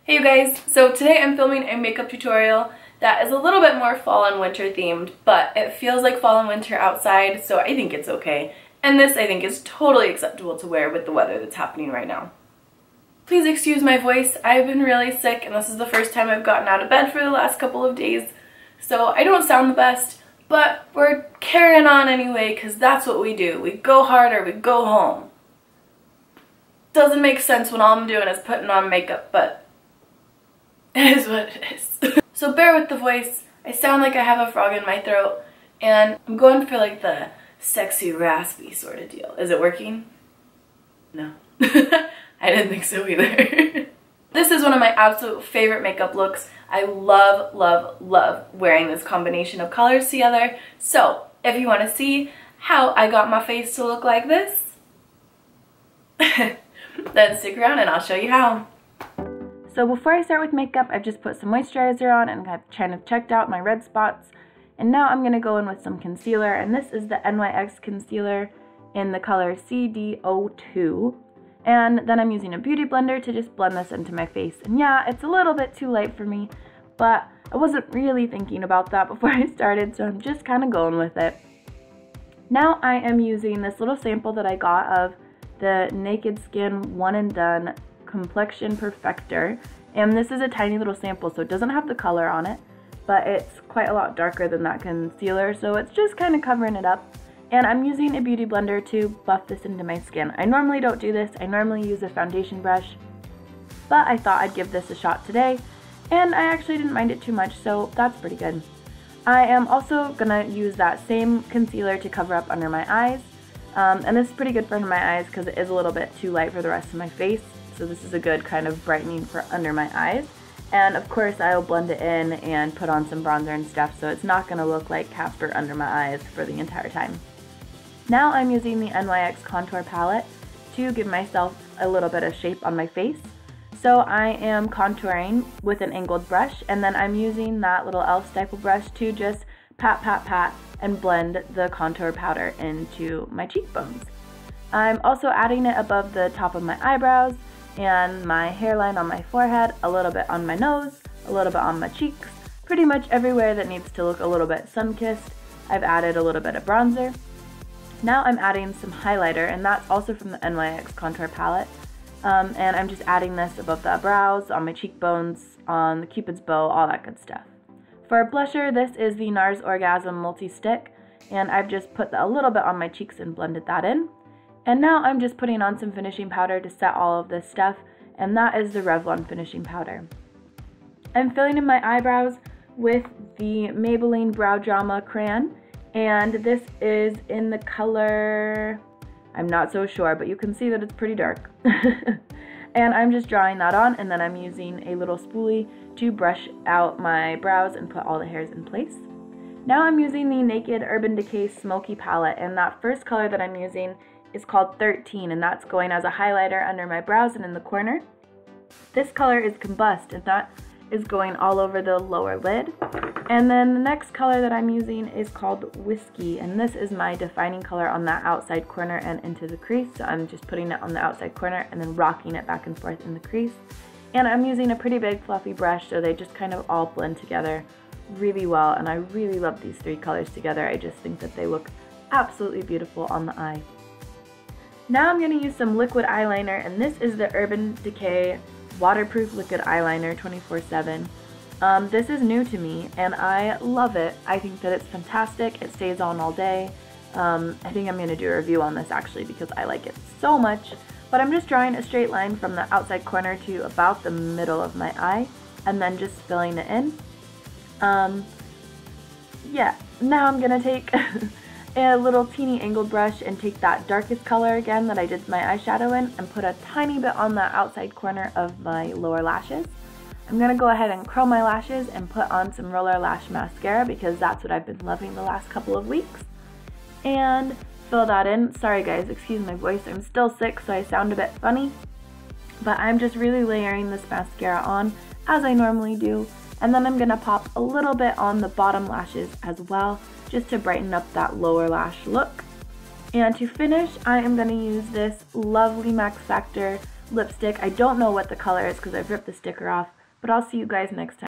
Hey you guys, so today I'm filming a makeup tutorial that is a little bit more fall and winter themed, but it feels like fall and winter outside, so I think it's okay. And this I think is totally acceptable to wear with the weather that's happening right now. Please excuse my voice, I've been really sick and this is the first time I've gotten out of bed for the last couple of days, so I don't sound the best, but we're carrying on anyway because that's what we do. We go hard or we go home. Doesn't make sense when all I'm doing is putting on makeup, but it is what it is. So bear with the voice. I sound like I have a frog in my throat, and I'm going for like the sexy raspy sort of deal. Is it working? No. I didn't think so either. This is one of my absolute favorite makeup looks. I love, love, love wearing this combination of colors together. So if you want to see how I got my face to look like this, then stick around and I'll show you how. So before I start with makeup, I've just put some moisturizer on and I've kind of checked out my red spots. And now I'm going to go in with some concealer, and this is the NYX concealer in the color CD02. And then I'm using a beauty blender to just blend this into my face. And yeah, it's a little bit too light for me, but I wasn't really thinking about that before I started, so I'm just kind of going with it. Now I am using this little sample that I got of the Naked Skin One and Done Complexion Perfector, and this is a tiny little sample, so it doesn't have the color on it, but it's quite a lot darker than that concealer, so it's just kind of covering it up. And I'm using a beauty blender to buff this into my skin. I normally don't do this, I normally use a foundation brush, but I thought I'd give this a shot today, and I actually didn't mind it too much, so that's pretty good. I am also gonna use that same concealer to cover up under my eyes, and this is pretty good for under my eyes because it is a little bit too light for the rest of my face. So this is a good kind of brightening for under my eyes. And of course I'll blend it in and put on some bronzer and stuff, so it's not going to look like Casper under my eyes for the entire time. Now I'm using the NYX contour palette to give myself a little bit of shape on my face. So I am contouring with an angled brush, and then I'm using that little e.l.f. stipple brush to just pat, pat, pat and blend the contour powder into my cheekbones. I'm also adding it above the top of my eyebrows and my hairline on my forehead, a little bit on my nose, a little bit on my cheeks, pretty much everywhere that needs to look a little bit sun-kissed. I've added a little bit of bronzer. Now I'm adding some highlighter, and that's also from the NYX contour palette. And I'm just adding this above the brows, on my cheekbones, on the cupid's bow, all that good stuff. For a blusher, this is the NARS Orgasm Multi-Stick, and I've just put a little bit on my cheeks and blended that in. And now I'm just putting on some finishing powder to set all of this stuff, and that is the Revlon finishing powder. I'm filling in my eyebrows with the Maybelline Brow Drama Crayon, and this is in the color, I'm not so sure, but you can see that it's pretty dark. And I'm just drawing that on, and then I'm using a little spoolie to brush out my brows and put all the hairs in place. Now I'm using the Naked Urban Decay Smoky Palette, and that first color that I'm using is called 13, and that's going as a highlighter under my brows and in the corner. This color is Combust, and that is going all over the lower lid. And then the next color that I'm using is called Whiskey, and this is my defining color on that outside corner and into the crease. So I'm just putting it on the outside corner and then rocking it back and forth in the crease. And I'm using a pretty big fluffy brush, so they just kind of all blend together really well, and I really love these three colors together. I just think that they look absolutely beautiful on the eye. Now I'm going to use some liquid eyeliner, and this is the Urban Decay Waterproof Liquid Eyeliner 24/7. This is new to me, and I love it. I think that it's fantastic. It stays on all day. I think I'm going to do a review on this actually because I like it so much. But I'm just drawing a straight line from the outside corner to about the middle of my eye, and then just filling it in. Yeah, now I'm going to take a little teeny angled brush and take that darkest color again that I did my eyeshadow in and put a tiny bit on the outside corner of my lower lashes. I'm going to go ahead and curl my lashes and put on some roller lash mascara because that's what I've been loving the last couple of weeks. And fill that in. Sorry guys, excuse my voice, I'm still sick so I sound a bit funny. But I'm just really layering this mascara on as I normally do. And then I'm going to pop a little bit on the bottom lashes as well, just to brighten up that lower lash look. And to finish, I am going to use this lovely Max Factor lipstick. I don't know what the color is because I've ripped the sticker off, but I'll see you guys next time.